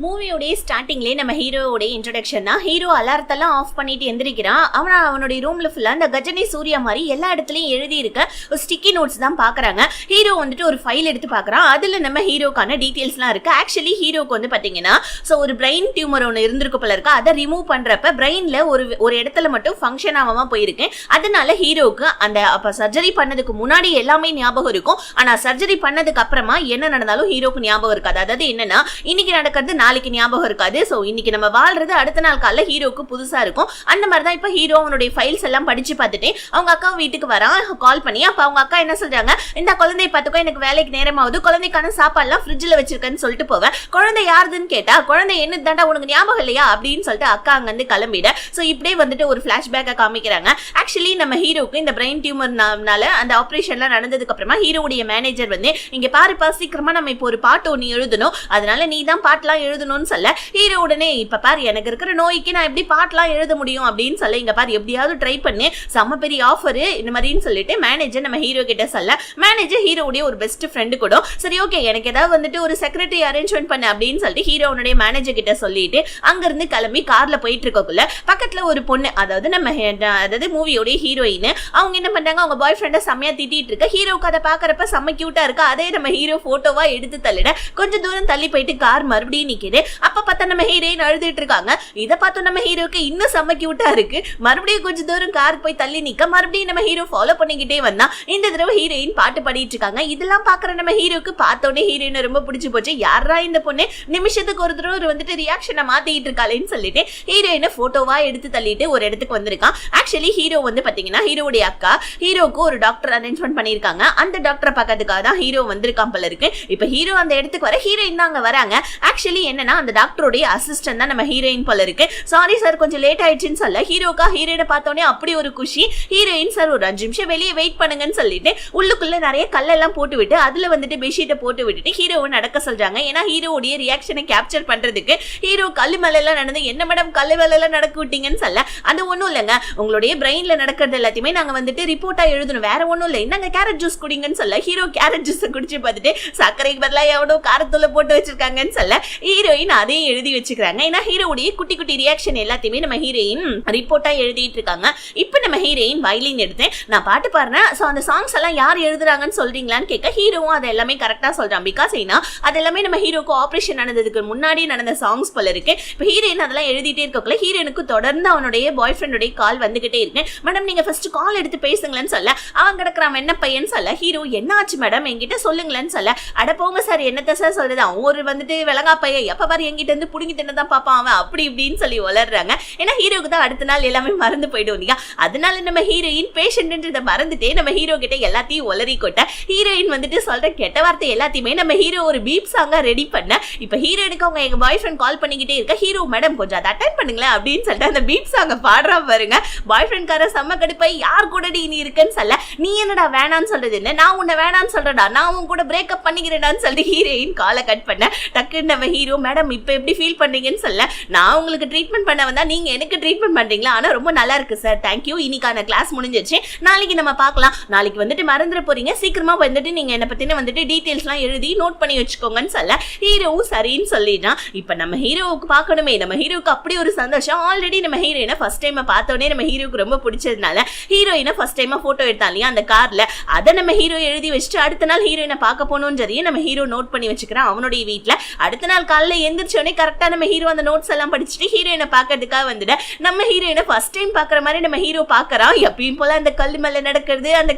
மூவியோடைய ஸ்டார்டிங்லேயே நம்ம ஹீரோவோட இன்ட்ரடக்ஷன் தான். ஹீரோ அலாரத்தெல்லாம் ஆஃப் பண்ணிட்டு எந்திரிக்கிறான். அவனுடைய ரூம்ல ஃபுல்லா அந்த கஜினி சூர்யா மாதிரி எல்லா இடத்துலயும் எழுதி இருக்க ஒரு ஸ்டிக்கி நோட்ஸ் தான் பாக்குறாங்க. ஹீரோ வந்துட்டு ஒரு ஃபைல் எடுத்து பாக்குறான். அதுல நம்ம ஹீரோக்கான டீடைல்ஸ்லாம் இருக்கு. ஆக்சுவலி ஹீரோக்கு வந்து பாத்தீங்கன்னா ஒரு பிரெயின் டியூமர் ஒன்று இருந்திருக்கு போல இருக்கு. அதை ரிமூவ் பண்றப்ப பிரெயின்ல ஒரு இடத்துல மட்டும் ஃபங்க்ஷன் ஆகாம போயிருக்கு. அதனால ஹீரோக்கு அந்த அப்ப சர்ஜரி பண்ணதுக்கு முன்னாடி எல்லாமே ஞாபகம் இருக்கும். ஆனா சர்ஜரி பண்ணதுக்கு அப்புறமா என்ன நடந்தாலும் ஹீரோக்கு ஞாபகம் இருக்காது. அதாவது என்னன்னா இன்னைக்கு நடக்கிறது நாளைக்கு ஞாபகம் இருக்காது. சோ இன்னைக்கு நம்ம வாழ்றது அடுத்த நாள் காலைல ஹீரோக்கு புதுசா இருக்கும். அந்த மாதிரி தான் இப்ப ஹீரோ அவனுடைய ஃபைல்ஸ் எல்லாம் படிச்சு பார்த்துட்டு அவங்க அக்கா வீட்டுக்கு வரான். கால் பண்ணி அப்ப அவங்க அக்கா என்ன சொல்றாங்க, இந்த குழந்தைய பார்த்துக்கோ, எனக்கு வேலைக்கு நேரம் ஆகுது, குழந்தைக்கான சாப்பாடுலாம் ஃப்ரிட்ஜ்ல வச்சிருக்கேன்னு சொல்லிட்டு போவேன். குழந்தை யாருதுன்னு கேட்டா குழந்தை என்ன தாண்டா உனக்கு ஞாபகம் இல்லையா அப்படின்னு சொல்லிட்டு அக்கா அங்க இருந்து கிளம்பிட. சோ இப்படியே வந்துட்டு ஒரு பிளாஷ்பேக்கை காமிக்கிறாங்க. ஆக்சுவலி நம்ம ஹீரோக்கு இந்த பிரெயின் டியூமர்னால அந்த ஆபரேஷன்லாம் நடந்ததுக்கு அப்புறமா ஹீரோவுடைய மேனேஜர் வந்து இங்க பாருப்பா, சீக்கிரமா நம்ம இப்போ ஒரு பாட்டு ஒன்று எழுதணும், அதனால நீ தான் பாட்டுலாம் எழுதணும்னு சொல்ல ஹீரோ உடனே இப்ப பாரு எனக்கு இருக்கிற நோய்க்கு நான் எப்படி பாட்டுலாம் எழுத முடியும் அப்படின்னு சொல்ல இங்க பாரு எப்படியாவது ட்ரை பண்ணி செம்ம பெரிய ஆஃபர் இந்த மாதிரின்னு சொல்லிட்டு மேனேஜர் நம்ம ஹீரோ கிட்ட சொல்ல மேனேஜர் ஹீரோவுடைய ஒரு பெஸ்ட் ஃப்ரெண்டு கூட சரி ஓகே எனக்கு ஏதாவது வந்துட்டு ஒரு செக்ரட்டரி அரேஞ்ச்மெண்ட் பண்ண அப்படின்னு சொல்லிட்டு ஹீரோனுடைய மேனேஜர் கிட்ட சொல்லிட்டு அங்க இருந்து கிளம்பி கார்ல போயிட்டு இருக்கக்குள்ள பக்கத்துல ஒரு பொண்ணு, அதாவது மூவியோடைய ஹீரோயின், அவங்க என்ன பண்றாங்க, அவங்க பாய் ஃப்ரெண்ட செம்மையா திட்டிட்டு இருக்க. ஹீரோக்கு அதை பாக்குறப்ப செம்ம கியூட்டா இருக்கு. அதே நம்ம ஹீரோ போட்டோவா எடுத்து தள்ளிட கொஞ்சம் தூரம் தள்ளி போயிட்டு கார் மறுபடியும் நிக்குது. அப்ப பார்த்தா நம்ம ஹீரோயின் அழுதுட்டு இருக்காங்க. இதை பார்த்தோம் நம்ம ஹீரோக்கு இன்னும் செம்ம கியூட்டா இருக்கு. மறுபடியும் கொஞ்சம் தூரம் கார் போய் தள்ளி நிக்க மறுபடியும் நம்ம ஹீரோ ஃபாலோ பண்ணிக்கிட்டே வந்தா. இந்த தடவை ஹீரோயின் பாட்டு பாடிட்டு இருக்காங்க. இதெல்லாம் பாக்குற நம்ம ஹீரோக்கு பார்த்தோன்னே ஹீரோயின் ரொம்ப பிடிச்சு போச்சு. யாரா இந்த பொண்ணு நிமிஷத்துக்கு ஒரு தடவை வந்துட்டு ரியாக்ஷனை மாத்திட்டு இருக்காளேன்னு சொல்லிட்டு ஹீரோயினை போட்டோவா எடுத்து தள்ளிட்டு ஒரு இடத்துக்கு வந்திருக்கான். ஆக்சுவலி ஹீரோ வந்து பாத்தீங்கன்னா ஹீரோடைய அக்கா ஹீரோக்கு ஒரு டாக்டர் அரேஞ்ச்மெண்ட் பண்ணிருக்காங்க. அந்த டாக்டரை பார்க்கறதுக்காக தான் ஹீரோ வந்திருக்கான் போல இருக்கு. இப்ப ஹீரோ அந்த இடத்துக்கு வர ஹீரோயின் தான் அங்க வராங்க. ஆக்சுவலி என்னன்னா அந்த டாக்டருடைய அசிஸ்டன்ட் தான் நம்ம ஹீரோயின் போல இருக்கு. சாரி சார் கொஞ்சம் லேட் ஆயிடுச்சுன்னு சொல்ல ஹீரோக்கா ஹீரோயினை பார்த்தோன்னே அப்படி ஒரு குஷி. ஹீரோயின் சார் ஒரு 5 நிமிஷம் வெளியே வெயிட் பண்ணுங்கன்னு சொல்லிட்டு உள்ளுக்குள்ள நிறைய கல்லெல்லாம் போட்டு விட்டு அதுல வந்துட்டு பெட்ஷீட்டை போட்டு விட்டுட்டு ஹீரோவை நடக்க சொல்றாங்க. ஏன்னா ஹீரோடைய ரியாக்ஷனை கேப்சர் பண்றதுக்கு ஹீரோ கல்லு மேல எல்லாம் நடந்து என்ன மேடம் கல்லு மேல எல்லாம் நடக்க விட்டீங்கன்னு சொல்ல அது ஒண்ணும் இல்லைங்க, உங்களுடைய பிரெயின்ல நடக்கிறது எல்லாத்தையுமே நாங்க வந்துட்டு ரிப்போர்ட்டா எழுதணும், வேற ஒண்ணும் இல்லை, என்னங்க கேரட் ஜூஸ் குடிங்கன்னு சொல்ல ஹீரோ கேரட் ஜூஸ் குடிச்சு பார்த்துட்டு சர்க்கரைக்கு பதிலா எவ்வளோ காரத்தூள போட்டு வச்சிருக்காங்கன்னு சொல்ல ஹீரோயின் அதையும் எழுதி வச்சுக்கிறாங்க. ஏன்னா ஹீரோடைய குட்டி குட்டி ரியாக்ஷன் எல்லாத்தையுமே நம்ம ஹீரோயின் ரிப்போர்ட்டா எழுதிட்டு இருக்காங்க. இப்ப நம்ம ஹீரோயின் வயலின் எடுத்தேன், நான் பாட்டு பாடுறேன், சோ அந்த சாங்ஸ் எல்லாம் யார் எழுதுறாங்கன்னு சொல்றீங்களான்னு கேட்க ஹீரோவும் அது எல்லாமே கரெக்டா சொல்றான். பிகாஸ் ஏன்னா அது எல்லாமே நம்ம ஹீரோக்கு ஆபரேஷன் நடந்ததுக்கு முன்னாடி நடந்த சாங்ஸ் போல இருக்கு. இப்ப ஹீரோயின் அதெல்லாம் எழுதிட்டே இருக்கக்குள்ள ஹீரோனுக்கு தொடர்ந்து அவனுடைய பாய் ஃப்ரெண்டுடைய கால் வந்துகிட்டே இருக்கு. மேடம் நீங்க ஃபர்ஸ்ட் கால் எடுத்து பேசுங்களேன்னு சொல்ல அவன் கிடக்குறான் என்ன பையன் சொல்ல ஹீரோ என்ன ஆச்சு மேடம் என்கிட்ட சொல்லுங்களேன்னு சொல்ல அட போங்க சார் என்னத்த சார் சொல்றது, அவன் ஒரு வந்துட்டு விலங்கா பையன் எப்ப பாரு என்கிட்ட இருந்து புடுங்கி தின்னதான் பாப்பான் அவன் அப்படி இப்படின்னு சொல்லி வளர்றாங்க. ஏன்னா ஹீரோக்கு தான் அடுத்த நாள் எல்லாமே மறந்து போயிடும் இல்லையா, அதனால நம்ம ஹீரோயின் பேஷண்ட்ன்றதை மறந்துட்டே நம்ம ஹீரோ கிட்ட எல்லாத்தையும் ஒலரி கொட்ட ஹீரோயின் வந்துட்டு சொல்ற கெட்ட வார்த்தை எல்லாத்தையுமே நம்ம ஹீரோ ஒரு பீப் சாங்கா ரெடி பண்ண. இப்ப ஹீரோனுக்கு அவங்க எங்க பாய் ஃப்ரெண்ட் கால் பண்ணிக்கிட்டே இருக்க ஹீரோ மேடம் கொஞ்சம் அதை அட்டென்ட் பண்ணுங்களேன் அப்படின்னு சொல்லிட்டு அந்த பீப் சாங்க பாடுறா பாருங்க. பாய் ஃப்ரெண்ட் கார செம்ம கடுப்பாய் யார் கூட நீ இருக்குன்னு சொல்ல நீ என்னடா வேணான்னு சொல்றது என்ன, நான் உன்னை வேணான்னு சொல்றடா, நான் உன் கூட பிரேக்கப் பண்ணிக்கிறேன்னு சொல்லிட்டு ஹீரோயின் காலை கட் பண்ண. டக்குன்னு நம்ம ஹீரோ மேடம் இப்ப எப்படி ஃபீல் பண்ணீங்கன்னு சொல்ல நான் உங்களுக்கு ட்ரீட்மெண்ட் பண்ண வந்தா நீங்க எனக்கு ட்ரீட்மெண்ட் பண்றீங்களா, ஆனா ரொம்ப நல்லா இருக்கு சார் தேங்க்யூ, இன்னைக்கான கிளாஸ் முடிஞ்சிருச்சு, நாளைக்கு நம்ம பார்க்கலாம், நாளைக்கு வந்துட்டு மறந்துட போறீங்க, சீக்கிரமா வந்துட்டு நீங்க என்ன பத்தின வந்துட்டு டீடைல்ஸ்லாம் எழுதி நோட் பண்ணி வச்சுக்கோங்கன்னு சொல்ல ஹீரோவும் சரின்னு சொல்லிடுறான். இப்ப நம்ம ஹீரோவுக்கு பார்க்கணுமே, நம்ம ஹீரோவுக்கு அப்படி ஒரு சந்தோஷம். ஆல்ரெடி நம்ம ஹீரோயினை ஃபர்ஸ்ட் டைம் பார்த்தோன்னே நம்ம ஹீரோக்கு ரொம்ப பிடிச்சதுனால ஹீரோயினை ஃபர்ஸ்ட் டைமா போட்டோ எடுத்தான் இல்லையா அந்த கார்ல, அதை நம்ம ஹீரோ எழுதி வச்சுட்டு அடுத்த நாள் ஹீரோயினை பார்க்க போகணும்ன்றதையும் நம்ம ஹீரோ நோட் பண்ணி வச்சுக்கிறான் அவனுடைய வீட்டுல. அடுத்த நாள் காலைல எந்திரிச்சோடனே கரெக்டா நம்ம ஹீரோ அந்த நோட்ஸ் எல்லாம் படிச்சுட்டு ஹீரோயினை பார்க்கறதுக்காக வந்துட்டு நம்ம ஹீரோயினை ஃபர்ஸ்ட் டைம் பாக்குற மாதிரி நம்ம ஹீரோ பாக்குறான். எப்பயும் போல அந்த கல்லு மேல நடக்கிறது, அந்த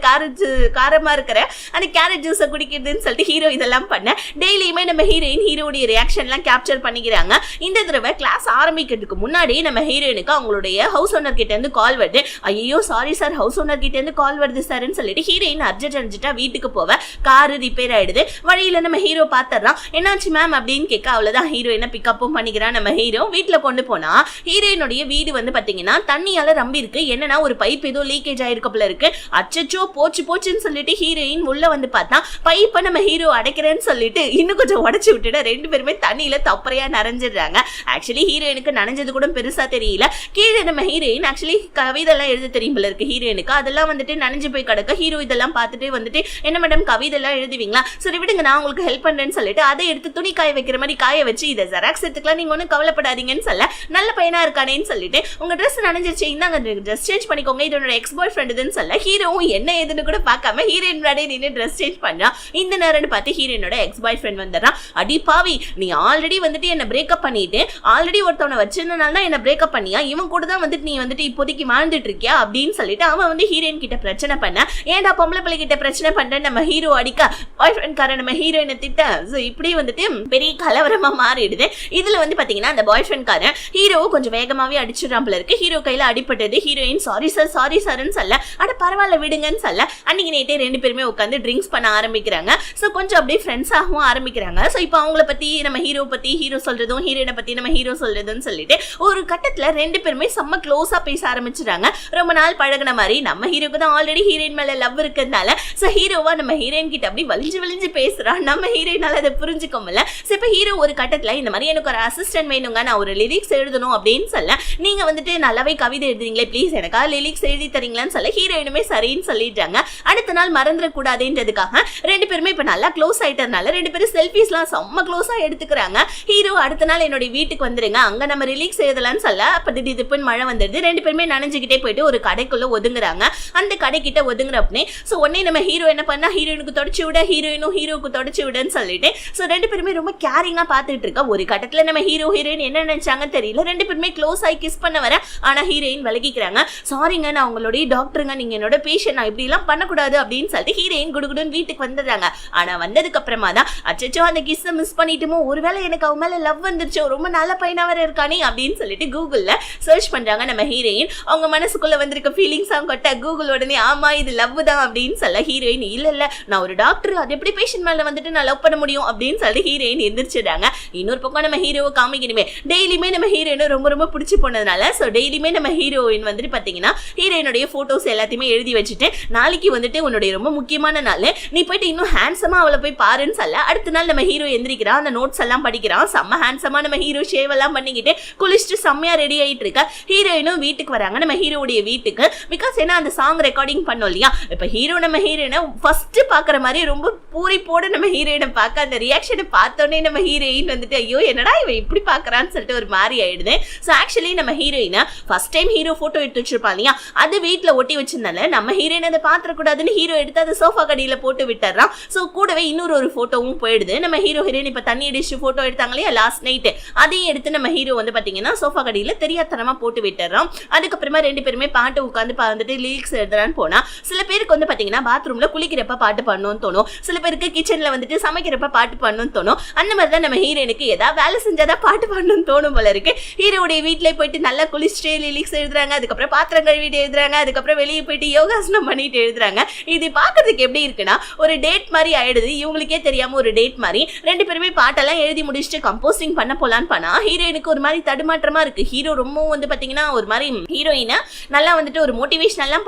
காரமா இருக்கிற அந்த கேரட் ஜூஸை குடிக்கிறதுன்னு சொல்லிட்டு ஹீரோ இதெல்லாம் பண்ண டெய்லியுமே நம்ம ஹீரோயின் ஹீரோடைய ரியாக்ஷன் எல்லாம் கேப்சர் பண்ணிக்கிறாங்க. இந்த தடவை கிளாஸ் ஆரம்பிக்கிறதுக்கு முன்னாடி நம்ம ஹீரோயினுக்கு அவங்களுடைய ஹவுஸ் ஓனர் கிட்ட இருந்து கால் வருது. ஐயோ சாரி சார் ஹவுஸ் ஓனர் கிட்ட இருந்து கால் வருது சார்ன்னு சொல்லிட்டு ஹீரோயின் அர்ஜென்ட்டா வீட்டுக்கு போவ காரு ரிப்பேர் ஆயிடுது. வழியில நம்ம ஹீரோ பாத்துறான். என்னாச்சு மேம் அப்படின்னு கேட்க அவ்வளவுதான் ஹீரோயினை பிக்கப்பும் பண்ணிக்கிறான். நம்ம ஹீரோ வீட்டுல கொண்டு போனா ஹீரோயினுடைய வீடு வந்து பாத்தீங்கன்னா தண்ணியால ரம்பி இருக்கு. என்னன்னா ஒரு பைப் ஏதோ லீக்கேஜ் ஆயிருக்கப்பல இருக்கு. அச்சச்சோ போச்சுன்னு சொல்லிட்டு ஹீரோயின் உள்ள வந்து பார்த்தா பைப்பை நம்ம ஹீரோ அடைக்கிறேன்னு சொல்லிட்டு இன்னும் கொஞ்சம் உடச்சு விட்டுட்டு ரெண்டு பேருமே தண்ணியில தப்பறையா நனைஞ்சிடுறாங்க. ஆக்சுவலி ஹீரோயினுக்கு நனைஞ்சது கூட பெருசா தெரியல. கீழே நம்ம ஹீரோயின் ஆக்சுவலி கவிதை எல்லாம் எழுத தெரியும் போல இருக்கு ஹீரோயினுக்கு. அதெல்லாம் வந்துட்டு நனைஞ்சு போய் கிடக்க ஹீரோ இதெல்லாம் பார்த்துட்டு வந்துட்டு என்ன மேடம் கவிதை எல்லாம் எழுதுவீங்களா, சரி விடுங்க நான் உங்களுக்கு ஹெல்ப் பண்றேன்னு சொல்லிட்டு அதை எடுத்து துணி காய வைக்கிற மாதிரி காய வச்சு இதை ஜெராக்ஸ் எடுத்துக்கலாம், நீங்க ஒன்னும் கவலைப்படாதீங்கன்னு சொல்ல நல்ல பையனா இருக்கானேன்னு சொல்லிட்டு உங்க ட்ரெஸ் நனைஞ்சிருச்சு இந்தாங்க ட்ரெஸ் சேஞ்ச் பண்ணிக்கோங்க இது என்னோட எக்ஸ் பாய் ஃப்ரெண்டுன்னு சொல்ல ஹீரோவும் என்ன ஏதுன்னு கூட பார்க்காம ஹீரோயின் முன்னாடியே நின்று ட்ரெஸ் சேஞ்ச் பண்ணா. இந்த நேரம்னு பார்த்து ஹீரோயினோட எக்ஸ் பாய் ஃப்ரெண்ட் வந்துடுறான். அடி பாவி, நீ ஆல்ரெடி வந்துட்டு என்ன பிரேக்கப் பண்ணிட்டு ஆல்ரெடி ஒருத்தவனை வச்சிருந்தனால தான் என்ன பிரேக்கப் பண்ணியா, இவன் கூட தான் வந்துட்டு நீ வந்துட்டு இப்போதைக்கு வாழ்ந்துட்டு இருக்கியா அப்படின்னு சொல்லிட்டு அவன் வந்து ஹீரோயின் கிட்ட பிரச்சனை பண்ண. ஏன்டா பொம்பளை பிள்ளை கிட்ட பிரச்சனை பண்றேன் நம்ம ஹீரோ அடிக்க பாய் ஃப்ரெண்ட் காரன் நம்ம ஹீரோயினை திட்ட. இப்படி வந்துட்டு பெரிய கலவரமா மாறிடுது. இதுல வந்து பாத்தீங்கன்னா அந்த பாய் ஃப்ரெண்ட் காரன் ஹீரோ கொஞ்சம் வேகமாவே அடிச்சிடறான் போல இருக்கு. ஹீரோ கையில அடிப்பட்டது. ஹீரோயின் சாரி சார்ன்னு சொல்ல அட பரவாயில்ல விடுங்கன்னு சொல்ல அன்னைக்கு நைட்டே ரெண்டு பேருமே உட்காந்து ட்ரிங்க்ஸ் பண்ண ஆரம்பிக்கிறாங்க. ஸோ கொஞ்சம் அப்படியே ஃப்ரெண்ட்ஸ் ஆகவும் ஆரம்பிக்கிறாங்க. ஸோ இப்போ அவங்கள பத்தி நம்ம ஹீரோ பத்தி ஹீரோ சொல்றதும் ஹீரோயினை பத்தி நம்ம ஹீரோ சொல்றதுன்னு சொல்லிட்டு ஒரு கட்டத்துல ரெண்டு பேருமே செம்ம க்ளோஸா பேச ஆரம்பிச்சிடுறாங்க. ரொம்ப நாள் பழகின மாதிரி நம்ம ஹீரோக்கு தான் ஆல்ரெடி ஹீரோயின் மேல லவ் இருக்கிறதுனால ஸோ ஹீரோவா நம்ம ஹீரோயின் கிட்ட அப்படி வலிஞ்சு பேசுறான். நம்ம ஹீரோயினால அதை புரிஞ்சுக்கோம்ல. ஸோ இப்போ ஹீரோ ஒரு கட்டத்துல இந்த மாதிரி எனக்கு ஒரு அசிஸ்டன்ட் வேணுங்க, நான் ஒரு லிரிக்ஸ் எழுதணும் அப்படின்னு சொல்ல நீங்க வந்துட்டு நல்லாவே கவிதை எழுதுறீங்களே ப்ளீஸ் எனக்காக லிரிக்ஸ் எழுதி தரீங்களான்னு சொல்ல ஹீரோயினுமே சரின்னு சொல்லிட்டாங்க. அடுத்த நாள் மறந்துடக்கூடாதுன்றதுக்காக ரெண்டு பேருமே இப்ப நல்லா க்ளோஸ் ஆயிட்டதுனால ரெண்டு பேரும் செல்ஃபிஸ்லாம் செம்ம க்ளோஸா எடுத்துக்கிறாங்க. ஹீரோ அடுத்த நாள் என்னோட வீட்டுக்கு வந்துருங்க, அங்க நம்ம ரிலீக்ஸ் எழுதலாம்னு சொல்ல அப்ப திடீர்னு மழை வந்துடுது. ரெண்டு பேருமே நனைஞ்சுக்கிட்டே போயிட்டு ஒரு கடைக்குள்ள ஒதுங்குறாங்க. அந்த கடைக்கிட்ட ஒதுங்குறப்பனே ஸோ உடனே நம்ம ஹீரோ என்ன பண்ணா ஹீரோயினுக்கு தொடச்சு விட ஹீரோயினும் ஹீரோக்கு தொடச்சு விடன்னு சொல்லிட்டு ஸோ ரெண்டு பேருமே ரொம்ப கேரிங்கா பார்த்துட்டு இருக்கா. ஒரு கட்டத்துல நம்ம ஹீரோ ஹீரோயின் என்ன நினைச்சாங்கன்னு தெரியல. ரெண்டு பேருமே க்ளோஸ் ஆகி கிஸ் பண்ண வர ஆனா ஹீரோயின் விலகிக்கிறாங்க. சாரிங்க நான் உங்களுடைய டாக்டருங்க, நீங்க என்னோட பேஷண்ட், நான் இப்படி எல்லாம் பண்ணக்கூடாது அப்படின்னு சொல்லிட்டு ஹீரோயின் குடுகுடுன்னு வீட்டுக்கு வந்துடுறாங்க. ஆனா வந்ததுக்கு அப்புறமா தான் அச்சச்சோ அந்த கிஸ் மிஸ் பண்ணிட்டுமோ, ஒருவேளை எனக்கு அவன் மேல லவ் வந்துருச்சோ, ரொம்ப நல்ல பையனா வர இருக்கானே அப்படின்னு சொல்லிட்டு கூகுள்ல சர்ச் பண்றாங்க நம்ம ஹீரோயின். அவங்க மனசுக்குள்ள வந்திருக்க ஃபீலிங்ஸ் கொட்ட கூகுள் உடனே ஆமா இது லவ் தான் அப்படின்னு சொல்ல ஹீரோயின் இல்ல நான் ஒரு டாக்டர், அது எப்படி பேஷண்ட் மேல வந்துட்டு நான் லவ் பண்ண முடியும் அப்படின்னு சொல்லிட்டு ஹீரோயின் எந்திரிச்சிடுறாங்க. இன்னொரு பக்கம் நம்ம ஹீரோவை காமிக்கணுமே, டெய்லியுமே நம்ம ஹீரோயினை ரொம்ப பிடிச்சி போனதுனால ஸோ டெய்லியுமே நம்ம ஹீரோயின் வந்துட்டு பாத்தீங்கன்னா ஹீரோயினுடைய போட்டோஸ் எல்லாத்தையுமே எழுதி வச்சுட்டு நாளைக்கு வந்துட்டு உன்னுடைய ரொம்ப முக்கியமான நாள், நீ போயிட்டு இன்னும் ஹேண்ட்ஸமா அவளை போய் பாருன்னு சொல்ல அடுத்த நாள் நம்ம ஹீரோ எந்திரிக்கிறான். அந்த நோட்ஸ் எல்லாம் படிக்கிறான். செம்ம ஹேண்ட்ஸமா நம்ம ஹீரோ ஷேவ் எல்லாம் பண்ணிக்கிட்டு குளிச்சுட்டு செம்மையா ரெடி ஆயிட்டு இருக்க. ஹீரோயினும் வீட்டுக்கு வராங்க நம்ம ஹீரோடைய வீட்டுக்கு. பிகாஸ் ஏன்னா அந்த சாங் ரெக்கார்டிங் பண்ணோம் இல்லையா, இப்ப ஹீரோ நம்ம ஹீரோயினை ஃபர்ஸ்ட் பாக்குற மாதிரி ரொம்ப பூரிப்போட நம்ம ஹீரோயினை பார்க்க அந்த ரியாக்ஷனை பார்த்தோன்னே நம்ம ஹீரோயின் வந்துட்டு ஐயோ என்னடா இவன் இப்படி பாக்குறான்னு சொல்லிட்டு ஒரு மாதிரி ஆயிடுது. ஸோ ஆக்சுவலி நம்ம ஹீரோயினை ஃபர்ஸ்ட் டைம் ஹீரோ போட்டோ எடுத்து வச்சிருப்பான் இல்லையா, அது வீட்டுல ஒட்டி வச்சிருந்தால நம்ம ஹீரோயின் அதை பாத்திரக்கூடாதுன்னு ஹீரோ எடுத்து அதை சோஃபா கடியில போட்டு விட்டுறான். ஸோ கூடவே இன்னொரு ஃபோட்டோவும் போயிடுது. நம்ம ஹீரோ ஹீரோயின் இப்ப தண்ணி அடிச்சு போட்டோ எடுத்தாங்க இல்லையா லாஸ்ட் நைட், அதையும் எடுத்து நம்ம ஹீரோ வந்து பாத்தீங்கன்னா சோஃபா கடியில தெரியாதனமா போட்டு விட்டுறான். அதுக்கப்புறமா ரெண்டு பேருமே பாட்டு உட்காந்து வந்துட்டு லிரிக்ஸ் எழுதுறான்னு போனா சில பேருக்கு வந்து பாத்தீங்கன்னா பாத்ரூம்ல குளிக்கிறப்ப பாட்டு பண்ணணும்னு தோணும், சில பேருக்கு கிச்சன்ல வந்துட்டு சமைக்கிறப்ப பாட்டு பண்ணணும்னு தோணும். அந்த மாதிரிதான் நம்ம ஹீரோயினுக்கு ஏதாவது வேலை செஞ்சாதான் பாட்டு பண்ணணும்னு தோணும் போல இருக்கு. ஹீரோடைய வீட்டுல போயிட்டு நல்லா குளிச்சுட்டு லிரிக்ஸ் எழுதுறாங்க, அதுக்கப்புறம் பாத்திரம் கழுவிட்டு எழுதுறாங்க, அதுக்கப்புறம் வெளியே போயிட்டு யோகாசனம் பண்ணிட்டு எழுதுறாங்க. இது பாக்குறதுக்கு எப்படி இருக்குன்னா ஒரு டேட் மாதிரி ஆயிடுது, இவங்களுக்கே தெரியாம ஒரு டேட் மாதிரி. ரெண்டு பேருமே பாட்டெல்லாம் எழுதி முடிச்சுட்டு கம்போசிங் பண்ண போலான்னு பண்ணா ஹீரோயினுக்கு ஒரு மாதிரி தடுமாற்றமா இருக்கு. ஹீரோ ரொம்ப வந்து பாத்தீங்கன்னா ஒரு மாதிரி ஹீரோயினை நல்லா வந்துட்டு ஒரு மோட்டிவேஷன் எல்லாம்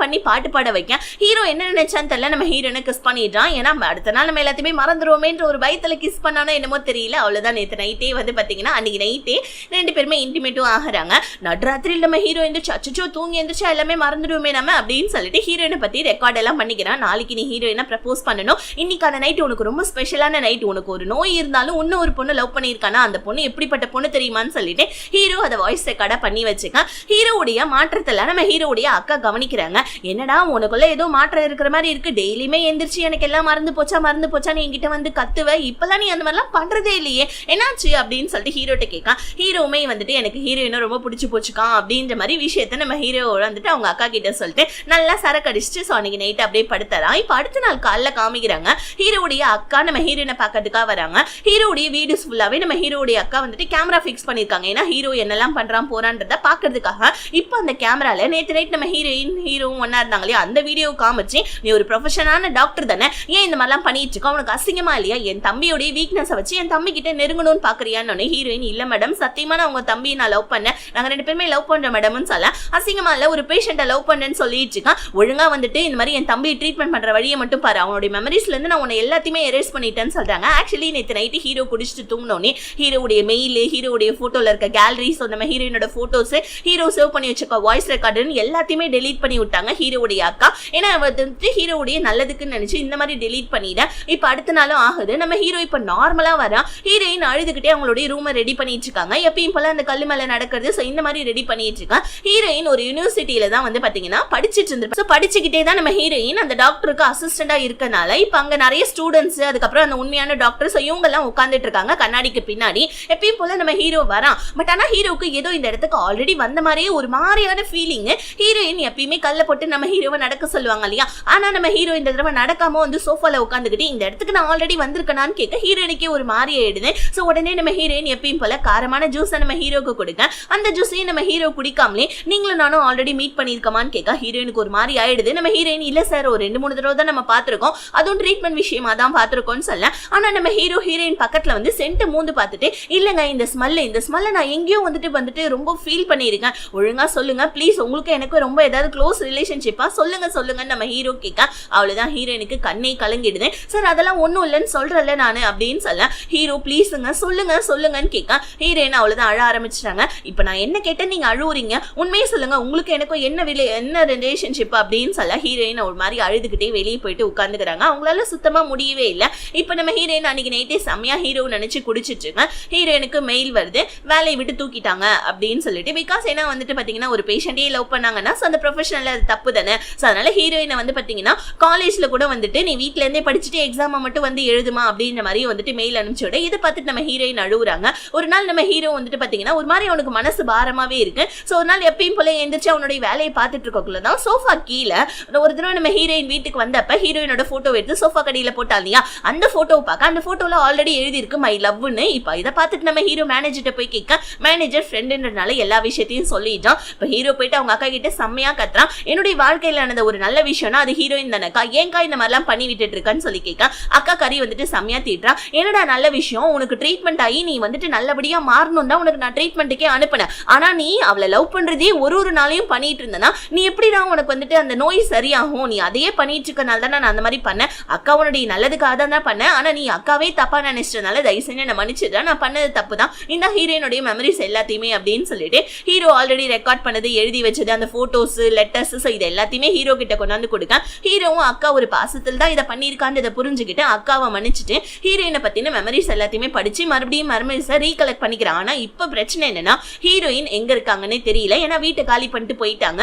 பண்ணி பாட்டு பாட வைக்க ஹீரோ என்ன நினைச்சான்னு தெரியல நம்ம ஹீரோனை கிஸ் பண்ணிடுறான். ஏன்னா அடுத்த நாள் நம்ம எல்லாத்தையுமே மறந்துடுவோமேன்ற ஒரு பயத்துல கிஸ் பண்ணானோ என்னமோ தெரியல. அவ்வளவுதான் நேற்று நைட்டே வந்து பாத்தீங்கன்னா அன்னைக்கு நைட்டே ரெண்டு பேருமே இன்டிமேட்டும் ஆகிறாங்க. நடுராத்திரியில் நம்ம ஹீரோ எந்திரிச்சு அச்சோ தூங்கி எந்திரிச்சா எல்லாமே மறந்துடுவோமே நம்ம அப்படின்னு சொல்லிட்டு ஹீரோயினை பத்தி ரெக்கார்ட் எல்லாம் பண்ணிக்கிறான். நாளைக்கு நீ ஹீரோயினை ப்ரப்போஸ் பண்ணணும், இன்னைக்கான நைட் உனக்கு ரொம்ப ஸ்பெஷலான நைட், உனக்கு ஒரு நோய் இருந்தாலும் இன்னும் ஒரு பொண்ணு லவ் பண்ணியிருக்கானா அந்த பொண்ணு எப்படிப்பட்ட பொண்ணு தெரியுமான்னு சொல்லிட்டு ஹீரோ அதை வாய்ஸ் ரெக்கார்டா பண்ணி வச்சுக்க. ஹீரோவுடைய மாற்றத்துல நம்ம ஹீரோவுடைய அக்கா கவனிக்கிறாங்க. என்னடா உனக்குள்ள ஏதோ மாற்றம் இருக்கிற மாதிரி இருக்கு, டெய்லியுமே எந்திரிச்சு எனக்கு எல்லாம் மறந்து போச்சான்னு என்கிட்ட வந்து கத்துவ, இப்பெல்லாம் நீ அந்த மாதிரிலாம் பண்றதே இல்லையே என்னாச்சு அப்படின்னு சொல்லிட்டு ஹீரோட்ட கேட்கான். ஹீரோவுமே வந்துட்டு எனக்கு ஹீரோயினை ரொம்ப பிடிச்சி போச்சுக்கான் அப்படின்ற மாதிரி விஷயத்த நம்ம ஹீரோ வந்துட்டு அவங்க அக்கா கிட்ட சொல்லிட்டு நல்லா சரக்கு அடிச்சுட்டு ஸோ அன்னைக்கு நைட் அப்படியே படுத்தலாம். இப்போ அடுத்த நாள் காலைல காமிக்கிறாங்க. ஹீரோவுடைய அக்கா நம்ம ஹீரோயினை பார்க்கறதுக்காக வராங்க. ஹீரோவுடைய வீடியோஸ் ஃபுல்லாவே நம்ம ஹீரோவுடைய அக்கா வந்துட்டு கேமரா ஃபிக்ஸ் பண்ணிருக்காங்க. ஏன்னா ஹீரோ என்னெல்லாம் பண்றான் போறான்றத பாக்குறதுக்காக. இப்போ அந்த கேமரால நேற்று நைட் நம்ம ஹீரோவும் ஒன்னா இருந்தாங்க இல்லையா, அந்த வீடியோ காமிச்சு நீ ஒரு ப்ரொஃபஷனான டாக்டர் தானே, ஏன் இந்த மாதிரிலாம் பண்ணிட்டு இருக்க, உனக்கு அசிங்கமா இல்லையா, என் தம்பியோடைய வீக்னஸை வச்சு என் தம்பி கிட்ட நெருங்கணும்னு பாக்குறியான்னு. ஹீரோயின் இல்ல மேடம் சத்தியமா நான் உங்க தம்பியை நான் லவ் பண்ணேன், நாங்க ரெண்டு பேருமே லவ் பண்ற மேடம்னு சொல்ல அசிங்கமா இல்ல ஒரு பேஷண்ட்டை லவ் பண்ணேன்னு சொல்லிட்டு இருக்கான். ஒழுங்கா வந்துட்டு இந்த மாதிரி என் தம்பியை ட்ரீட்மெண்ட் பண்ற வழியை மட்டும் பாரு, அவனுடைய மெமரிஸ்ல இருந்து நான் உன்னை எல்லாத்தையுமே எரேஸ் பண்ணிட்டேன்னு சொல்றாங்க. ஆக்சுவலி நேற்று நைட்டு ஹீரோ குடிச்சிட்டு தூங்கினோடனே ஹீரோவுடைய மெயில், ஹீரோவுடைய போட்டோல இருக்க கேலரிஸ், நம்ம ஹீரோயினோட போட்டோஸ், ஹீரோ சேவ் பண்ணி வச்சிருக்க வாய்ஸ் ரெக்கார்டுன்னு எல்லாத்தையுமே டெலீட் பண்ணி விட்டாங்க ஹீரோவுடைய அக்கா. ஏன்னா வந்துட்டு ஹீரோவுடைய நல்லதுக்குன்னு நினைச்சு இந்த மாதிரி டெலீட் பண்ணிட இப்ப அடுத்த நாளும் ஆகுது. நம்ம ஹீரோ இப்ப நார்மலா வரா. ஹீரோயின் அழுதுகிட்டே அவங்களுடைய ரூமை ரெடி பண்ணிட்டு இருக்காங்க. எப்பயும் போல அந்த கல்லு மேல நடக்கிறது. சோ இந்த மாதிரி ரெடி பண்ணிட்டு இருக்கா. ஹீரோயின் ஒரு யூனிவர்சிட்டியில தான் வந்து பாத்தீங்கன்னா படிச்சிட்டு இருந்திருப்பா. சோ படிச்சுக்கிட்டே தான் நம்ம ஹீரோயின் அந்த டாக்டருக்கு அசிஸ்டண்டா இருக்கனால இப்ப அங்க நிறைய ஸ்டூடெண்ட்ஸ், அதுக்கப்புறம் அந்த உண்மையான டாக்டர், சோ இவங்க எல்லாம் உட்கார்ந்துட்டு இருக்காங்க கண்ணாடிக்கு பின்னாடி. எப்பயும் போல நம்ம ஹீரோ வரான். பட் ஆனா ஹீரோக்கு ஏதோ இந்த இடத்துக்கு ஆல்ரெடி வந்த மாதிரியே ஒரு மாதிரியான ஃபீலிங். ஹீரோயின் எப்பயுமே கல்ல போட்டு நம்ம ஹீரோவை நடக்க சொல்லுவாங்க இல்லையா, ஆனா நம்ம ஹீரோ இந்த தடவை நடக்காம வந்து சோஃபால உட்காந்துக்கிட்டு இந்த இடத்துக்கு நான் ஆல்ரெடி வந்திருக்கேனான்னு கேட்க ஹீரோயினுக்கே ஒரு மாதிரி ஆயிடுது. சோ உடனே நம்ம ஹீரோயின் எப்பயும் போல காரமான ஜூஸ் நம்ம ஹீரோக்கு கொடுக்க, அந்த ஜூஸையும் நம்ம ஹீரோ குடிக்காமலே நீங்களும் நானும் ஆல்ரெடி மீட் பண்ணிருக்கமான்னு கேட்க ஹீரோயினுக்கு ஒரு மாதிரி ஆயிடுது. நம்ம ஹீரோயின் இல்ல சார், ஒரு 2-3 தடவை தான் நம்ம பாத்துருக்கோம், அதுவும் ட்ரீட்மெண்ட் விஷயமா தான் பாத்துருக்கோம்னு சொல்ல. ஆனா நம்ம ஹீரோயின் பக்கத்துல வந்து சென்ட் மூந்து பார்த்துட்டு இல்லங்க இந்த ஸ்மெல்ல நான் எங்கேயோ வந்துட்டு ரொம்ப ஃபீல் பண்ணிருக்கேன், ஒழுங்கா சொல்லுங்க ப்ளீஸ், உங்களுக்கு எனக்கு ரொம்ப ஏதாவது க்ளோஸ் ரிலேஷன்ஷிப்பா சொல்லுங்க நம்ம ஹீரோ கேட்க. அவ்வளவுதான் ஹீரோயினுக்கு கண்ணே கலங்கிடுது. சார் அதெல்லாம் ஒண்ணும் இல்லைன்னு சொல்றல நானு அப்படின்னு சொல்ல ஹீரோ ப்ளீஸுங்க சொல்லுங்கன்னு கேட்க ஹீரோயின் அவ்வளவுதான் அழ ஆரம்பிச்சிட்டாங்க. இப்ப நான் என்ன கேட்டேன் நீங்க அழுவுறீங்க, உண்மையே சொல்லுங்க, உங்களுக்கு எனக்கும் என்ன ரிலேஷன்ஷிப் அப்படின்னு சொல்ல ஹீரோயின் ஒரு மாதிரி அழுதுகிட்டே வெளியே போயிட்டு உட்கார்ந்துக்கிறாங்க. அவங்களால சுத்தமா முடியவே இல்லை. இப்ப நம்ம ஹீரோயின் அன்னைக்கு நைட்டே செம்மையா ஹீரோ நினைச்சு குடிச்சிட்டு இருக்கேன். ஹீரோயினுக்கு மெயில் வருது, வேலையை விட்டு தூக்கிட்டாங்க அப்படின்னு சொல்லிட்டு. பிகாஸ் ஏன்னா வந்துட்டு பாத்தீங்கன்னா ஒரு பேஷண்டே லவ் பண்ணாங்கன்னா அந்த ப்ரொஃபஷனல் அது தப்பு தானே. அதனால ஹீரோயினை வந்து பாத்தீங்கன்னா காலேஜ்ல கூட வந்துட்டு நீ வீட்ல இருந்தே படிச்சுட்டு எக்ஸாம் மட்டும் வந்து எழுதுமா அப்படின்ற மாதிரி வந்துட்டு மெயில் அனுப்பிச்சோட இதை பார்த்துட்டு நம்ம ஹீரோயின் அழுகுறாங்க. ஒரு நாள் நம்ம ஹீரோ வந்துட்டு பாத்தீங்கன்னா ஒரு மாதிரி அவனுக்கு மனசு பாரமாவே இருக்கு. சோ ஒரு நாள் எப்பயும் போல எந்திரிச்சு அவனுடைய வேலையை பார்த்துட்டு இருக்கக்குள்ளதான் சோஃபா கீழே ஒரு தடவை நம்ம ஹீரோயின் வீட்டுக்கு வந்தப்ப ஹீரோயினோட போட்டோ எடுத்து சோஃபா கடியில போட்டா இல்லையா, அந்த போட்டோவை பார்க்க அந்த போட்டோல ஆல்ரெடி எழுதி இருக்கு மை லவ்னு. இப்ப இதை பார்த்துட்டு நம்ம ஹீரோ மேனேஜர்கிட்ட போய் கேட்க மேனேஜர் ஃப்ரெண்டுன்றனால எல்லா விஷயத்தையும் சொல்லிட்டான். இப்ப ஹீரோ போயிட்டு அவங்க அக்கா கிட்ட செம்மையா கத்துறான், என்னுடைய வாழ்க்கையில நடந்த ஒரு நல்ல விஷயம்னா அது ஹீரோயின் தானக்கா, ஏன்கா இந்த மாதிரிலாம் பண்ணி விட்டுட்டு இருக்கான்னு சொல்லி கேட்க அக்கா கறி வந்துட்டு செம்மையா தீட்டுறான். என்னடா நல்ல விஷயம், உனக்கு ட்ரீட்மெண்ட் ஆகி நீ வந்துட்டு நல்லபடியா மாறணும் தான் உனக்கு நான் ட்ரீட்மெண்ட்டுக்கே அனுப்பினேன், ஆனா நீ அவளை லவ் பண்றதே ஒரு நாளையும் பண்ணிட்டு இருந்தனா நீ எப்படிடா உனக்கு வந்துட்டு அந்த நோய் சரியாகும், நீ அதையே பண்ணிட்டு இருக்கனால தான் நான் அந்த மாதிரி பண்ணேன், அக்கா உன்னுடைய நல்லதுக்காக தான் பண்ணேன், ஆனா நீ அக்காவே தப்பா நினைச்சதுனால தயவு செஞ்சு என்ன மன்னிச்சிடுறேன், நான் பண்ணது தப்பு தான், இந்த ஹீரோயினுடைய மெமரிஸ் எல்லாத்தையுமே அப்படின்னு சொல்லிட்டு ஹீரோ ஆல்ரெடி ரெக்கார்ட் பண்ணது எழுதி வச்சது அந்த போட்டோஸ் லெட்டர்ஸ் இது எல்லாத்தையுமே ஹீரோ கிட்ட கொண்டாந்து கொடுக்க ஹீரோவும் அக்கா ஒரு பாசத்தில் தான் இதை பண்ணியிருக்கான்றதை புரிஞ்சுக்கிட்டு அக்காவை மன்னிச்சுட்டு ஹீரோயினை பத்தின மெமரிஸ் எல்லாத்தையுமே படிச்சு மறுபடியும் மெமரிஸை ரீகலெக்ட் பண்ணிக்கிறான். ஆனா இப்ப பிரச்சனை என்னன்னா ஹீரோயின் எங்க இருக்காங்கன்னு தெரியல, ஏன்னா வீட்டை காலி பண்ணிட்டு போயிட்டாங்க.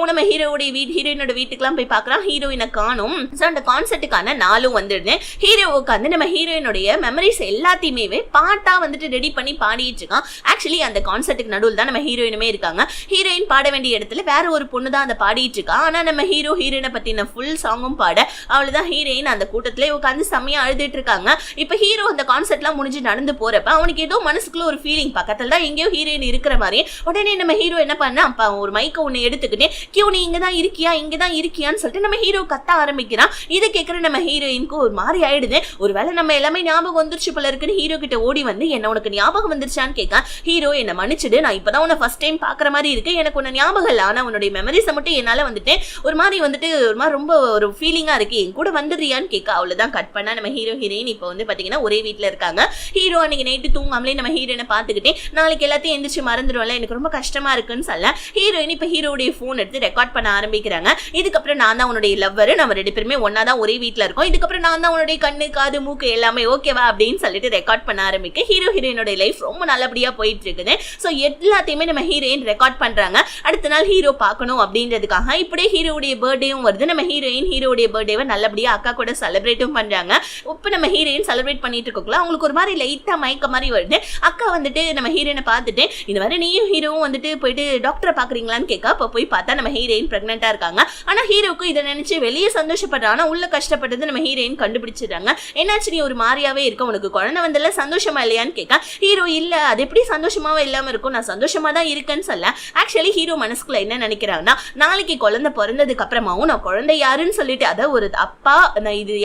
நம்ம ஹீரோயினோட வீட்டுக்குலாம் போய் பாக்குறான், ஹீரோயினை காணும். அந்த கான்செர்ட்டுக்கான நாளும் வந்துடுது. ஹீரோ உட்காந்து நம்ம ஹீரோயினுடைய மெமரிஸ் எல்லாத்தையுமே பாட்டா வந்துட்டு ரெடி பண்ணி பாடிட்டு இருக்கான். ஆக்சுவலி அந்த கான்செர்ட்டுக்கு நடுவில் தான் நம்ம ஹீரோயினுமே இருக்காங்க. ஹீரோயின் பாட வேண்டிய இடத்துல வேற ஒரு பொண்ணு தான் அதை பாடிட்டு இருக்கா. ஆனா நம்ம ஹீரோயினை பத்தின ஃபுல் சாங்கும் பாட அவளுதான் ஹீரோயின் அந்த கூட்டத்திலே உட்காந்து செம்மையா அழுதுட்டு இருக்காங்க. இப்ப ஹீரோ அந்த கான்செர்ட்லாம் முடிஞ்சு நடந்து போறப்ப அவனுக்கு ஏதோ மனசுக்குள்ள ஒரு ஃபீலிங், பக்கத்துல தான் எங்கேயோ ஹீரோயின் இருக்கிற மாதிரி. உடனே நம்ம ஹீரோ என்ன பண்ணா அப்ப ஒரு மைக்க ஒண்ணு எடுத்துக்கிட்டு கியூ நீ இங்கதான் இருக்கியான்னு சொல்லிட்டு நம்ம ஹீரோ கத்த ஆரம்பிக்கிறான். இதை கேட்கிற நம்ம ஹீரோயினுக்கு ஒரு மாதிரி ஆயிடுது. ஒருவேளை நம்ம எல்லாமே ஞாபகம் வந்துருச்சு போல இருக்குன்னு ஹீரோ கிட்ட ஓடி வந்து என்ன உனக்கு ஞாபகம் வந்துருச்சான்னு கேட்க ஹீரோ என்ன மன்னிச்சிடு, நான் இப்பதான் உன்னை ஃபர்ஸ்ட் டைம் பாக்குற மாதிரி இருக்கு, எனக்கு உன்ன ஞாபகம் இல்லை, ஆனா உன்னுடைய மெமரிஸை மட்டும் என்னால வந்துட்டு ஒரு மாதிரி ரொம்ப ஒரு ஃபீலிங்கா இருக்கு, என் கூட வந்துடுறியான்னு கேட்க அவ்வளவுதான் கட் பண்ணா நம்ம ஹீரோயின் இப்ப வந்து பாத்தீங்கன்னா ஒரே வீட்டுல இருக்காங்க. ஹீரோ அன்னைக்கு நைட்டு தூங்காமலே நம்ம ஹீரோயினை பாத்துக்கிட்டே நாளைக்கு எல்லாத்தையும் எந்திரிச்சு மறந்துடும்ல, எனக்கு ரொம்ப கஷ்டமா இருக்குன்னு சொல்ல ஹீரோயின் இப்ப ஹீரோடைய போன் எடுத்து ரெக்கார்ட் பண்ண ஆரம்பிக்கிறாங்க. இதுக்கப்புறம் நான் தான் உன்னுடைய லவ்வர், நம்ம 2 பேருமே ஒன்னா தான் ஒரே வீட்டுல இருக்கோம், இதுக்கப்புறம் நான் தான் உன்னுடைய கண்ணு காது மூக்கு எல்லாமே ஓகேவா அப்படின்னு சொல்லிட்டு ரெக்கார்ட் பண்ண ஆரம்பிக்க ஹீரோயினோட லைஃப் ரொம்ப நல்லபடியா போயிட்டு இருக்குது. சோ எல்லாத்தையுமே நம்ம ஹீரோயின் ரெக்கார்ட் பண்றாங்க. அடுத்த நாள் ஹீரோ பார்க்கணும் அப்படின்றதுக்காக இப்படியே ஹீரோடைய பர்த்டேவும் வருது. நம்ம ஹீரோடைய பர்த்டேவை நல்லபடியா அக்கா கூட செலிப்ரேட்டும் பண்றாங்க. இப்ப நம்ம ஹீரோயின் செலிப்ரேட் பண்ணிட்டு இருக்கோம்ல அவங்களுக்கு ஒரு மாதிரி லைட்டா மயக்க மாதிரி வருது. அக்கா வந்துட்டு நம்ம ஹீரோயினை பார்த்துட்டு இந்த மாதிரி நீயும் ஹீரோவும் வந்துட்டு போயிட்டு டாக்டரை பாக்குறீங்களான்னு கேட்க அப்ப போய் பார்த்தா நம்ம ஹீரோயின் பிரெக்னெண்டா இருக்காங்க. ஆனா ஹீரோக்கு இதை நினைச்சு வெளியே சந்தோஷப்படுறாங்க, ஆனா உள்ள கஷ்டப்பட்டது நம்ம ஹீரோயின் கண்டுபிடிச்சிடுறாங்க. என்னாச்சு நீ ஒரு மாதிரியாவே இருக்க, உனக்கு குழந்தை வந்தல சந்தோஷமா இல்லையான்னு கேட்க ஹீரோ இல்ல அது எப்படி சந்தோஷமாவே இல்லாம இருக்கும், நான் சந்தோஷமா தான் இருக்கேன்னு சொல்ல ஆக்சுவலி ஹீரோ மனசுக்குள்ள என்ன நினைக்கிறாங்கன்னா நாளைக்கு குழந்தை பிறந்ததுக்கு அப்புறமாவும் நான் குழந்தை யாருன்னு சொல்லிட்டு அத ஒரு அப்பா நான் இது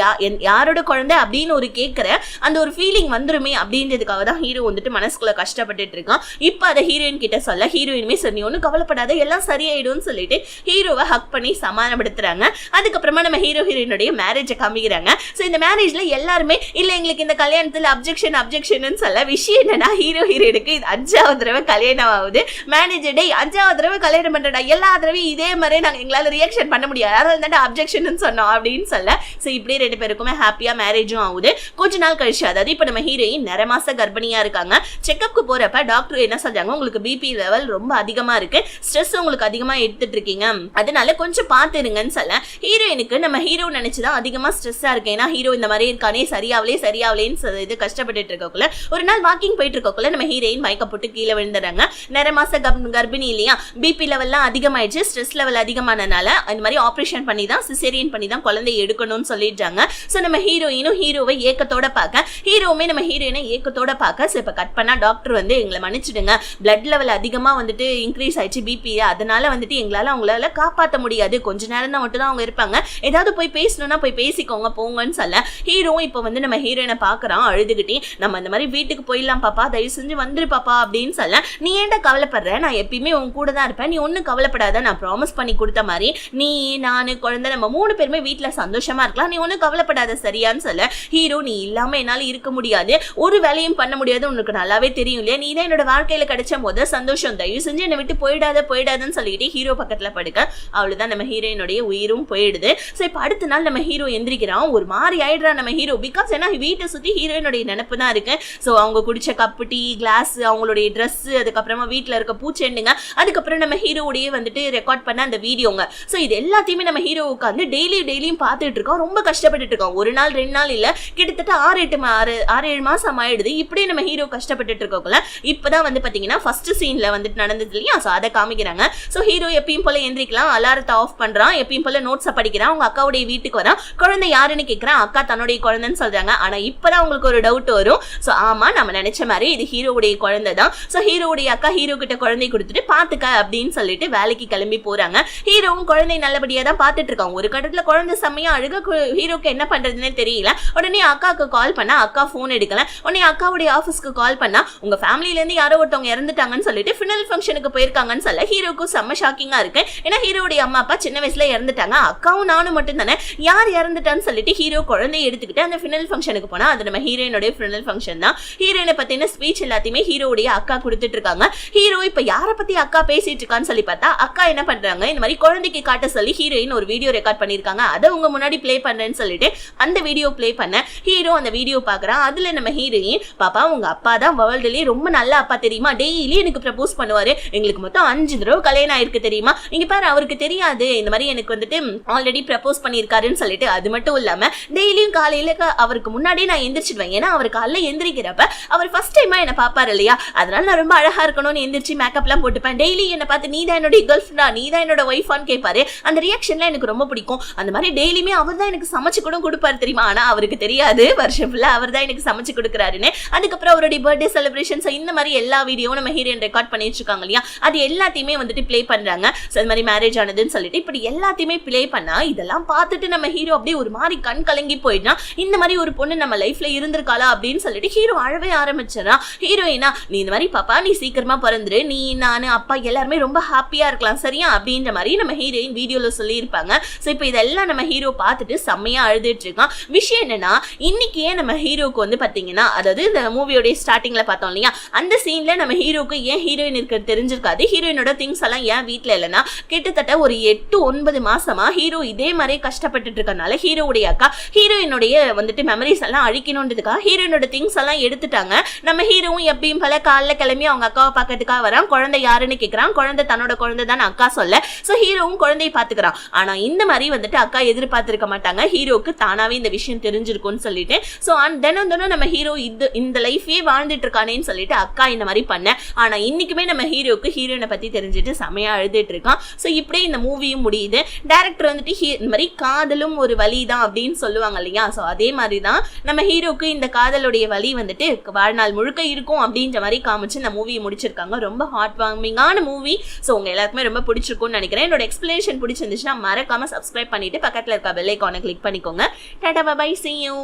யாரோட குழந்தை அப்படின்னு ஒரு கேட்கிற அந்த ஒரு ஃபீலிங் வந்துருமே அப்படின்றதுக்காக தான் ஹீரோ வந்துட்டு மனசுக்குள்ள கஷ்டப்பட்டுட்டு இருக்கான். இப்ப அதை ஹீரோயின் கிட்ட சொல்ல ஹீரோயினுமே சரி நீ ஒன்னும் கவலைப்படாத எல்லாம் சரியாயிடும்னு சொல்லிட்டு ஹீரோவை ஹக் பண்ணி சமாதானப்படுத்துறாங்க. அதுக்கப்புறமா நம்ம ஹீரோயினுடைய மேரேஜை காமிக்கிறாங்க. சோ இந்த மேரேஜ்ல எல்லாருமே இல்ல எங்களுக்கு இந்த கல்யாணத்துல அப்ஜெக்ஷன் சொல்ல விஷயம் என்னன்னா ஹீரோயினுக்கு இது 5வது தடவை கல்யாணம் ஆகுது. மேனேஜர் டே 5வது தடவை கல்யாணம் பண்றடா, எல்லா தடவையும் இதே மாதிரி நாங்க எங்களால ரியாக்ஷன் பண்ண முடியாது, அதனால தான் அப்ஜெக்ஷன் சொன்னோம் அப்படின்னு சொல்ல சோ இப்படி 2 2 பேருக்குமே ஹாப்பியா மேரேஜும் ஆகுது. கொஞ்ச நாள் கழிச்சு அதாவது இப்ப நம்ம ஹீரோயின் நிறை மாச கர்ப்பிணியா இருக்காங்க. செக்அப்க்கு போறப்ப டாக்டர் என்ன சொல்றாங்க, உங்களுக்கு பிபி லெவல் ரொம்ப அதிகமா இருக்கு, ஸ்ட்ரெஸ் உங்களுக்கு அதிகமா எடுத்துட்டு இருக்கீங்க, அதனால கொஞ்சம் பார்த்து இருங்கன்னு சொல்ல ஹீரோயினுக்கு நம்ம ஹீரோ நினைச்சுதான் அதிகமா ஸ்ட்ரெஸ்ஸா இருக்கு. ஏன்னா ஹீரோ இந்த மாதிரி இருக்கானே சரியாவலேன்னு இது கஷ்டப்பட்டு இருக்கக்குள்ள ஒரு நாள் வாக்கிங் போயிட்டு இருக்கக்குள்ள நம்ம ஹீரோயின் மயக்க போட்டு கீழே விழுந்துறாங்க. நிறை மாச கர்ப்பிணி இல்லையா, பிபி லெவல்லாம் அதிகமாயிடுச்சு, ஸ்ட்ரெஸ் லெவல் அதிகமானனால அந்த மாதிரி ஆபரேஷன் பண்ணி தான் சிசேரியன் பண்ணி தான் குழந்தை எடுக்கணும்னு சொல்லிட்டாங்க. சோ நம்ம ஹீரோயினும் ஹீரோவை ஏக்கத்தோட பார்க்க, ஹீரோவுமே நம்ம ஹீரோயினை ஏக்கத்தோட பார்க்க. சோ இப்ப கட் பண்ணா டாக்டர் வந்து எங்களை மன்னிச்சிடுங்க, பிளட் லெவல் அதிகமா வந்துட்டு இன்க்ரீஸ் ஆயிடுச்சு பிபி, அதனால வந்துட்டு எங்களால அவங்களால காப்பாற்ற முடியாது, கொஞ்ச நேரம் தான் மட்டும் தான் அவங்க இருப்பாங்க, ஏதாவது போய் பேசணும்னா போய் பேசிக்கோங்க போங்கன்னு சொல்ல ஹீரோவும் இப்ப வந்து நம்ம ஹீரோயினை பாக்குறான் அழுதுகிட்டே. நம்ம இந்த மாதிரி வீட்டுக்கு போயிடலாம் பாப்பா, தயவு செஞ்சு வந்துரு பாப்பா அப்படின்னு சொல்ல, நீ ஏன்டா கவலைப்படுற, நான் எப்பயுமே உன் கூட தான் இருப்பேன், நீ ஒன்னும் கவலைப்படாத, நான் ப்ராமிஸ் பண்ணி கொடுத்த மாதிரி நீ நானு குழந்தை நம்ம 3 பேருமே வீட்டுல சந்தோஷமா இருக்கலாம், நீ ஒன்னும் கவலைப்படாத சரியான்னு சொல்ல ஹீரோ, நீ இல்லாம என்னால இருக்க முடியாது, ஒரு வேலையும் பண்ண முடியாது, உனக்கு நல்லாவே தெரியும் இல்லையா, நீ தான் என்னோட வாழ்க்கையில கிடைச்ச முதல் சந்தோஷம், தயவு செஞ்சு என்னை விட்டு போயிடாதுன்னு சொல்லிட்டு ஹீரோ பக்கத்துல படுக்க அவ்வளவுதான் நம்ம ஹீரோயினுடைய உயிரும் போயிடுது. சோ இப்ப அடுத்த நாள் நம்ம ஹீரோ எந்திரிக்கிறான், ஒரு மாதிரி ஆயிடுறான் நம்ம ஹீரோ. பிகாஸ் ஏன்னா வீட்டை சுத்தி ஹீரோயினுடைய நினைப்பு தான் இருக்கு. சோ அவங்க குடிச்ச கப்பு, டீ, கிளாஸ், அவங்களுடைய ட்ரெஸ், அதுக்கப்புறமா வீட்டுல இருக்க பூச்செண்டுங்க, அதுக்கப்புறம் நம்ம ஹீரோடைய வந்துட்டு ரெக்கார்ட் பண்ண அந்த வீடியோங்க. சோ இது எல்லாத்தையுமே நம்ம ஹீரோ உட்காந்து டெய்லியும் பார்த்துட்டு இருக்கோம், ரொம்ப கஷ்டப்பட்டு இருக்கோம். ஒரு நாள் 2 நாள் இல்ல, கிட்டத்தட்ட 6-7 மாசம் ஆயிடுது. இப்படியே நம்ம ஹீரோ கஷ்டப்பட்டு இருக்கோம்ல. இப்பதான் வந்து பாத்தீங்கன்னா ஃபர்ஸ்ட் சீன்ல வந்துட்டு நடந்தது இல்லையா, சோ அதை காமிக்கிறாங்க. சோ ஹீரோ எப்பயும் போல எந்திரிக்கலாம், அலாரத்தை ஆஃப் பண்றான், எப்பயும் போல நோட்ஸை படிக்கிறான், அவங்க அக்காவுடைய வீட்டுக்கு வரான், குழந்தை யாருன்னு கேட்கறான், அக்கா தன்னுடைய குழந்தைன்னு சொல்றாங்க. ஆனா இப்பதான் உங்களுக்கு ஒரு டவுட் வரும். சோ ஆமா, நம்ம நினைச்ச மாதிரி இது ஹீரோவுடைய குழந்தை தான். சோ ஹீரோவுடைய அக்கா ஹீரோ கிட்ட குழந்தை கொடுத்துட்டு பாத்துக்க அப்படின்னு சொல்லிட்டு வேலைக்கு கிளம்பி போறாங்க. ஹீரோவும் குழந்தை நல்லபடியா தான் பாத்துட்டு இருக்காங்க. ஒரு கட்டத்துல குழந்தை செம்மையா அழுக, ஹீரோக்கு என்ன பண்றதுன்னு தெரியல. உடனே அக்காவுக்கு கால் பண்ணா அக்கா போன் எடுக்கல. உடனே அக்காவுடைய ஆபீஸ்க்கு கால் பண்ணா உங்க ஃபேமிலில இருந்து யாரோ ஒருத்தவங்க இறந்துட்டாங்கன்னு சொல்லிட்டு ஃபினல் ஃபங்க்ஷனுக்கு போயிருக்காங்கன்னு சொல்ல ஹீரோக்கு செம்ம ஷாக்கிங்கா இருக்கு. ஏன்னா ஹீரோடைய அம்மா அப்பா சின்ன வயசுல இறந்துட்டாங்க, அக்காவும் நானும் மட்டும் தானே, யார் இறந்துட்டான்னு சொல்லிட்டு ஹீரோ குழந்தைய எடுத்துக்கிட்டு அந்த ஃபினல் ஃபங்க்ஷனுக்கு போனா அது நம்ம ஹீரோயினுடைய ஃபினல் ஃபங்க்ஷன் தான். ஹீரோயினை பத்தின ஸ்பீச் எல்லாத்தையுமே ஹீரோடைய அக்கா கொடுத்துட்டு இருக்காங்க. ஹீரோ இப்ப யார பத்தி அக்கா பேசிட்டு இருக்கான்னு சொல்லி பார்த்தா அக்கா என்ன பண்றாங்க, இந்த மாதிரி குழந்தைக்கு காட்ட சொல்லி ஹீரோயின் ஒரு வீடியோ ரெக்கார்ட் பண்ணிருக்காங்க, அதை உங்க முன்னாடி பிளே பண்றேன்னு சொல்லிட்டு அந்த வீடியோ பிளே பண்ண ஹீரோ அந்த வீடியோ பாக்குறான். அதுல நம்ம ஹீரோயின், பாப்பா உங்க அப்பா தான் வேர்ல்டுலயே ரொம்ப நல்ல அப்பா தெரியுமா, டெய்லி எனக்கு ப்ரப்போஸ் பண்ணுவாரு, எங்களுக்கு மொத்தம் 5 தடவை கல்யாணம் ஆயிருக்கு தெரியுமா, இங்க பாரு அவருக்கு தெரியாது இந்த மாதிரி எனக்கு வந்துட்டு ஆல்ரெடி ப்ரப்போஸ் பண்ணிருக்காருன்னு சொல்லிட்டு, அது மட்டும் இல்லாம டெய்லியும் காலையில அவருக்கு முன்னாடியே நான் எந்திரிச்சிடுவேன், ஏன்னா அவர் காலைல எந்திரிக்கிறப்ப அவர் ஃபர்ஸ்ட் டைமா என்ன பாப்பாரு இல்லையா, அதனால நான் ரொம்ப அழகா இருக்கணும்னு எந்திரிச்சு மேக்கப் எல்லாம் போட்டுப்பேன், டெய்லி என்ன பார்த்து நீ தான் என்னோட கேர்ள் ஃப்ரெண்டா, நீ தான் என்னோட ஒய்ஃபான்னு கேட்பாரு, அந்த ரியாக்ஷன்லாம் எனக்கு ரொம்ப பிடிக்கும். அந்த மாதிரி டெய்லியுமே அவர் தான் எனக்கு சமைச்சு கூட கொடுப்பாரு தெரியுமா, ஆனா அவருக்கு தெரியாது வருஷம் ஃபுல்லா அவர் தான் எனக்கு சமைச்சு கொடுக்குறாருன்னு. அதுக்கப்புறம் அவருடைய பர்த்டே செலிப்ரேஷன்ஸ் இந்த மாதிரி எல்லா வீடியோவும் நம்ம ஹீரோயின் ரெக்கார்ட் பண்ணி வச்சிருக்காங்க இல்லையா, அது எல்லாத்தையுமே வந்துட்டு பிளே பண்றாங்க. சோ இந்த மாதிரி மேரேஜ் ஆனதுன்னு சொல்லிட்டு இப்படி எல்லாத்தையுமே பிளே பண்ணா இதெல்லாம் பார்த்துட்டு நம்ம ஹீரோ அப்படியே ஒரு மாதிரி கண் கலங்கி போயிடுனா, இந்த மாதிரி ஒரு பொண்ணு நம்ம லைஃப்ல இருந்திருக்காளா அப்படின்னு சொல்லிட்டு ஹீரோ அழவே ஆரம்பிச்சிடறான். ஹீரோயினா, நீ இந்த மாதிரி பாப்பா நீ சீக்கிரமா பிறந்துரு, நீ நானு அப்பா எல்லாருமே ரொம்ப ஹாப்பியா இருக்கலாம் சரியா அப்படின்ற மாதிரி நம்ம ஹீரோயின் வீடியோல சொல்லி இருப்பாங்க. சோ இப்போ இதெல்லாம் நம்ம ஹீரோ பார்த்துட்டு செம்மையா அழுதுட்டு இருக்கான். விஷயம் என்னன்னா, இன்னைக்கு ஏன் நம்ம ஹீரோக்கு வந்து பாத்தீங்கன்னா, அதாவது இந்த மூவியோட ஸ்டார்டிங்ல பார்த்தோம் இல்லையா, அந்த சீன்ல நம்ம ஹீரோக்கு ஏன் ஹீரோயின் இருக்கிறது தெரிஞ்சிருக்காது, ஹீரோயினோட திங்ஸ் எல்லாம் ஏன் வீட்டுல இல்லைன்னா, கிட்டத்தட்ட ஒரு 8-9 மாசமா ஹீரோ இதே மாதிரி கஷ்டப்பட்டு இருக்கனால ஹீரோவுடைய அக்கா ஹீரோயினுடைய வந்துட்டு மெமரிஸ் எல்லாம் அழிக்கணும்ன்றதுக்காக ஹீரோயினோட திங்ஸ் எல்லாம் எடுத்துட்டாங்க. நம்ம ஹீரோவும் எப்பயும் பல காலைல கிளம்பி அவங்க அக்காவை பார்க்கறதுக்காக வரான். குழந்தை யாருன்னு கேட்கறான், குழந்தை தன்னோட குழந்தை தான் அக்கா சொல்ல. சோ ஹீரோவும் குழந்தையை பாத்துக்கிறான். ஆனா இந்த மாதிரி வந்துட்டு அக்கா எதிர்பார்த்திருக்க மாட்டாங்க, ஹீரோக்கு தானாவே இந்த விஷயம் தெரிஞ்சிருக்கும்னு சொல்லிட்டு. சோ தினம் நம்ம ஹீரோ இந்த லைஃபே வாழ்ந்துட்டு இருக்கானேன்னு சொல்லிட்டு அக்கா இந்த மாதிரி பண்ண. ஆனா இன்னைக்குமே நம்ம ஹீரோக்கு ஹீரோயினை பத்தி தெரிஞ்சுட்டு செமையா அழுதுட்டு இருக்கான். சோ இப்படியே இந்த மூவியும் முடியுது. டைரக்டர் வந்துட்டு இந்த மாதிரி காதலும் ஒரு வலி தான் அப்படின்னு சொல்லுவாங்க இல்லையா, சோ அதே மாதிரி தான் நம்ம ஹீரோக்கு இந்த காதலுடைய வலி வந்துட்டு வாழ்நாள் முழுக்க இருக்கும் அப்படின்ற மாதிரி காமிச்சு இந்த மூவியை முடிச்சிருக்காங்க. ரொம்ப ஹார்ட் வார்மிங்கான மூவி. சோ உங்க எல்லாருக்குமே ரொம்ப பிடிச்சிருக்கும்னு நினைக்கிறேன். என்னோட எக்ஸ்பிளனேஷன் பிடிச்சிருந்துச்சுன்னா மறக்காம சப்ஸ்கிரைப் பண்ணிட்டு பக்கத்துல இருக்க பெல் ஐகானை கிளிக் பண்ணிக்கோங்க. Tata bye bye, see you.